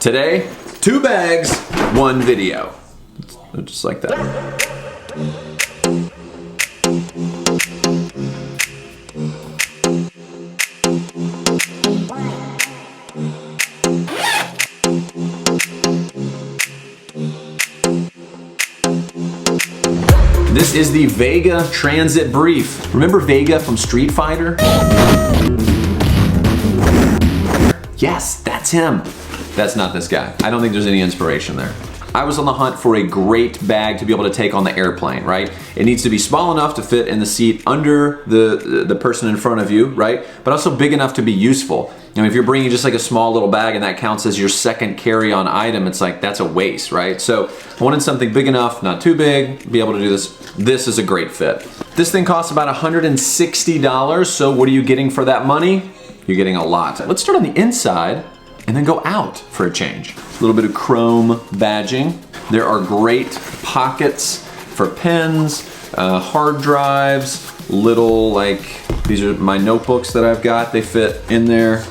Today, 2 bags, 1 video. Just like that. This is the Vega Transit Brief. Remember Vega from Street Fighter? Yes, that's him. That's not this guy. I don't think there's any inspiration there. I was on the hunt for a great bag to be able to take on the airplane, right? It needs to be small enough to fit in the seat under the person in front of you, right? But also big enough to be useful. I mean, if you're bringing just like a small little bag and that counts as your second carry-on item, it's like, that's a waste, right? So I wanted something big enough, not too big, be able to do this. This is a great fit. This thing costs about $160, so what are you getting for that money? You're getting a lot. Let's start on the inside and then go out for a change. A little bit of chrome badging. There are great pockets for pens, hard drives, little these are my notebooks that I've got. They fit in there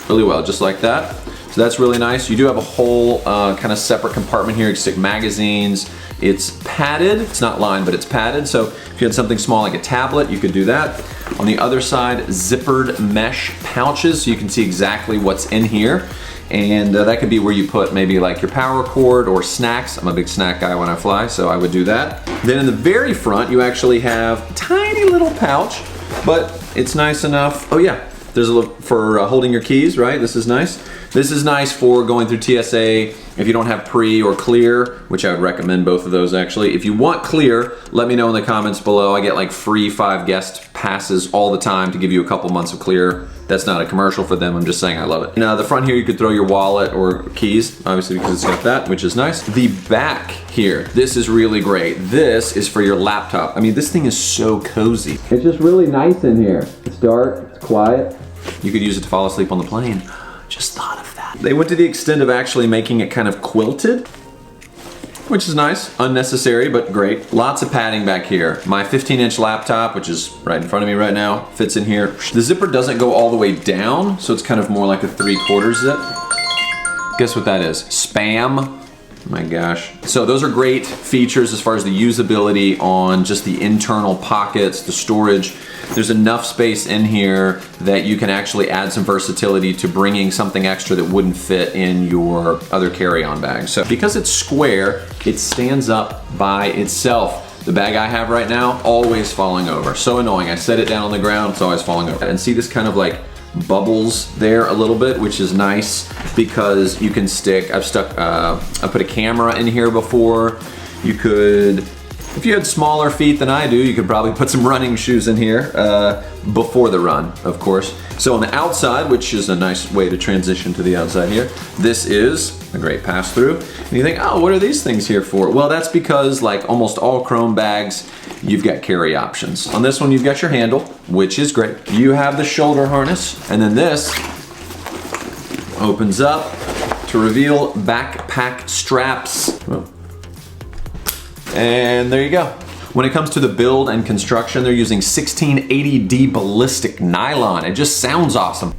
really well, just like that. So that's really nice. You do have a whole kind of separate compartment here. You can stick magazines. It's padded. It's not lined, but it's padded. So if you had something small like a tablet, you could do that. On the other side, zippered mesh pouches, so you can see exactly what's in here. And that could be where you put maybe like your power cord or snacks. I'm a big snack guy when I fly, so I would do that. Then in the very front, you actually have a tiny little pouch, but it's nice enough. Oh yeah, there's a little for holding your keys, right? This is nice. This is nice for going through TSA if you don't have pre or clear, which I would recommend both of those actually. If you want clear, let me know in the comments below. I get like free 5 guest passes all the time to give you a couple months of clear. That's not a commercial for them, I'm just saying I love it. Now the front here, you could throw your wallet or keys, obviously because it's got that, which is nice. The back here, this is really great. This is for your laptop. I mean, this thing is so cozy. It's just really nice in here. It's dark, it's quiet. You could use it to fall asleep on the plane. Just thought of that. They went to the extent of actually making it kind of quilted, which is nice. Unnecessary, but great. Lots of padding back here. My 15-inch laptop, which is right in front of me right now, fits in here. The zipper doesn't go all the way down, so it's kind of more like a 3/4 zip. Guess what that is? Spam. My gosh. So those are great features as far as the usability on just the internal pockets, the storage. There's enough space in here that you can actually add some versatility to bringing something extra that wouldn't fit in your other carry-on bag. So because it's square, it stands up by itself. The bag I have right now, always falling over. So annoying. I set it down on the ground, it's always falling over. And see this kind of like bubbles there a little bit, which is nice because you can stick, I put a camera in here before. You could, if you had smaller feet than I do, you could probably put some running shoes in here before the run, of course. So on the outside, which is a nice way to transition to the outside here, this is a great pass through. And you think, oh, what are these things here for? Well, that's because like almost all chrome bags, you've got carry options. On this one, you've got your handle, which is great. You have the shoulder harness, and then this opens up to reveal backpack straps. And there you go. When it comes to the build and construction, they're using 1680D ballistic nylon. It just sounds awesome.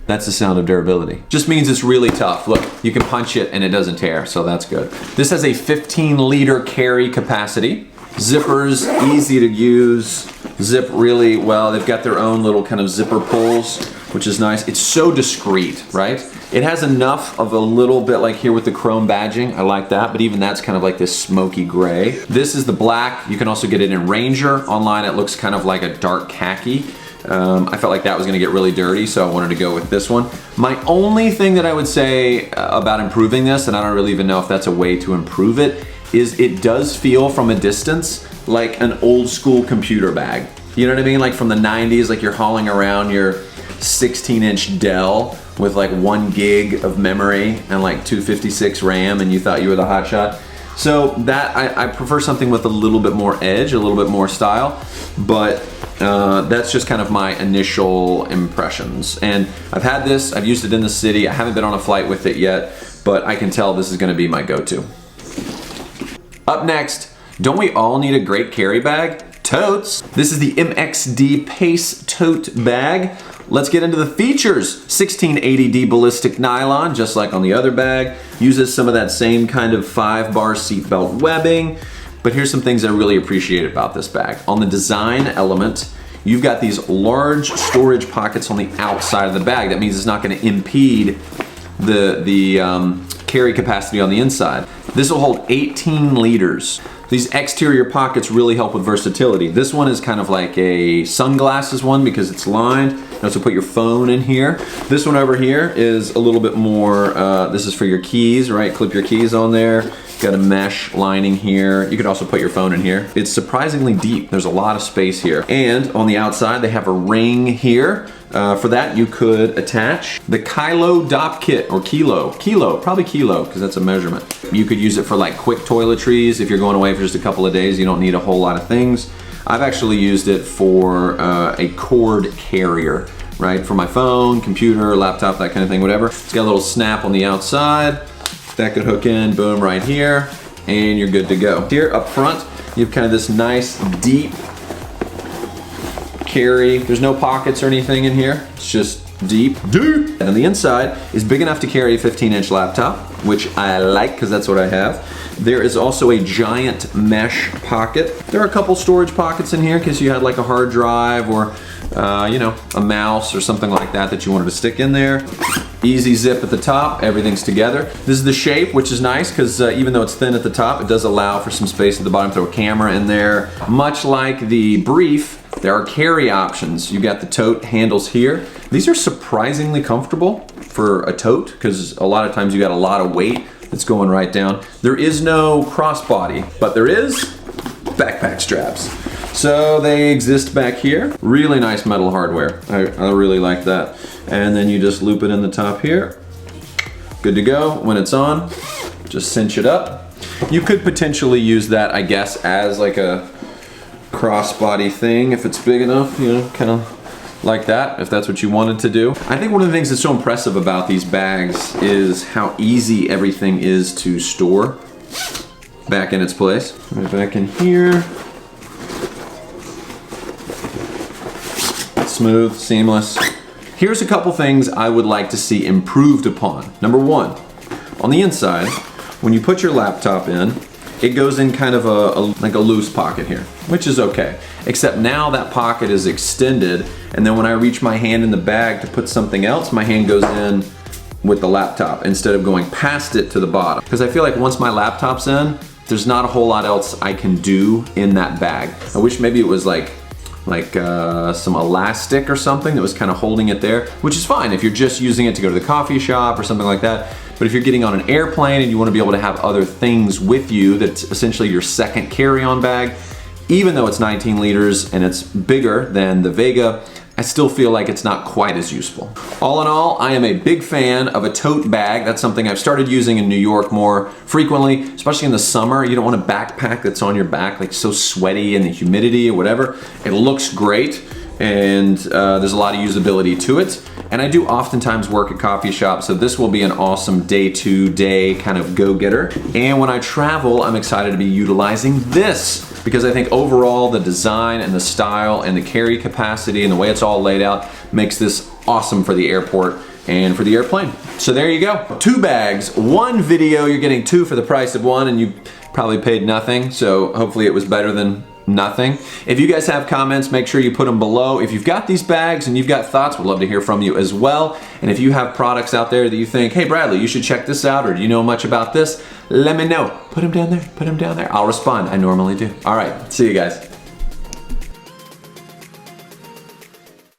That's the sound of durability. Just means it's really tough. Look, you can punch it and it doesn't tear, so that's good. This has a 15-liter carry capacity. Zippers, easy to use. Zip really well. They've got their own little kind of zipper pulls, which is nice. It's so discreet, right? It has enough of a little bit like here with the chrome badging. I like that, but even that's kind of like this smoky gray. This is the black. You can also get it in Ranger. Online, it looks kind of like a dark khaki. I felt like that was gonna get really dirty, so I wanted to go with this one. My only thing that I would say about improving this, and I don't really even know if that's a way to improve it, is it does feel from a distance like an old school computer bag. You know what I mean? Like from the 90s, like you're hauling around your 16-inch Dell with like 1 gig of memory and like 256 RAM and you thought you were the hot shot. So that, I prefer something with a little bit more edge, a little bit more style, but that's just kind of my initial impressions. And I've had this, I've used it in the city. I haven't been on a flight with it yet, but I can tell this is gonna be my go-to. Up next, don't we all need a great carry bag? Totes. This is the MXD Pace Tote bag. Let's get into the features. 1680D ballistic nylon, just like on the other bag. Uses some of that same kind of 5-bar seatbelt webbing. But here's some things I really appreciate about this bag. On the design element, you've got these large storage pockets on the outside of the bag. That means it's not going to impede the carry capacity on the inside. This will hold 18 liters. These exterior pockets really help with versatility. This one is kind of like a sunglasses one because it's lined. You also put your phone in here. This one over here is a little bit more, this is for your keys, right? Clip your keys on there. Got a mesh lining here. You could also put your phone in here. It's surprisingly deep. There's a lot of space here. And on the outside, they have a ring here. For that, you could attach the Kilo Dop Kit, or probably kilo, because that's a measurement. You could use it for like quick toiletries. If you're going away for just a couple of days, you don't need a whole lot of things. I've actually used it for a cord carrier, right? For my phone, computer, laptop, that kind of thing, whatever. It's got a little snap on the outside. That could hook in, boom, right here, and you're good to go. Here up front, you have kind of this nice deep carry. There's no pockets or anything in here. It's just deep. And on the inside is big enough to carry a 15-inch laptop, which I like because that's what I have. There is also a giant mesh pocket. There are a couple storage pockets in here because you had like a hard drive or you know, a mouse or something like that you wanted to stick in there. Easy zip at the top, everything's together. This is the shape, which is nice because even though it's thin at the top, it does allow for some space at the bottom. Throw a camera in there. Much like the Brief, there are carry options. You got the tote handles here. These are surprisingly comfortable for a tote because a lot of times you got a lot of weight that's going right down. There is no crossbody, but there is backpack straps. So they exist back here. Really nice metal hardware. I really like that. And then you just loop it in the top here. Good to go. When it's on, just cinch it up. You could potentially use that, I guess, as like a crossbody thing if it's big enough, you know, kind of like that, if that's what you wanted to do. I think one of the things that's so impressive about these bags is how easy everything is to store back in its place. Right back in here. Smooth, seamless. Here's a couple things I would like to see improved upon. Number one, on the inside, when you put your laptop in, it goes in kind of like a loose pocket here, which is okay. Except now that pocket is extended, and then when I reach my hand in the bag to put something else, my hand goes in with the laptop instead of going past it to the bottom. Because I feel like once my laptop's in, there's not a whole lot else I can do in that bag. I wish maybe it was like some elastic or something that was kind of holding it there, which is fine if you're just using it to go to the coffee shop or something like that. But if you're getting on an airplane and you want to be able to have other things with you, that's essentially your second carry-on bag, even though it's 19 liters and it's bigger than the Vega, I still feel like it's not quite as useful. All in all, I am a big fan of a tote bag. That's something I've started using in New York more frequently, especially in the summer. You don't want a backpack that's on your back, like so sweaty in the humidity or whatever. It looks great, and there's a lot of usability to it. And I do oftentimes work at coffee shops, so this will be an awesome day-to-day kind of go-getter. And when I travel, I'm excited to be utilizing this because I think overall the design and the style and the carry capacity and the way it's all laid out makes this awesome for the airport and for the airplane. So there you go. 2 bags, 1 video. You're getting 2 for the price of 1, and you probably paid nothing, so hopefully it was better than nothing. If you guys have comments, make sure you put them below. If you've got these bags and you've got thoughts, we'd love to hear from you as well. And if you have products out there that you think, hey Bradley, you should check this out, or do you know much about this, let me know. Put them down there, put them down there. I'll respond, I normally do. All right, see you guys.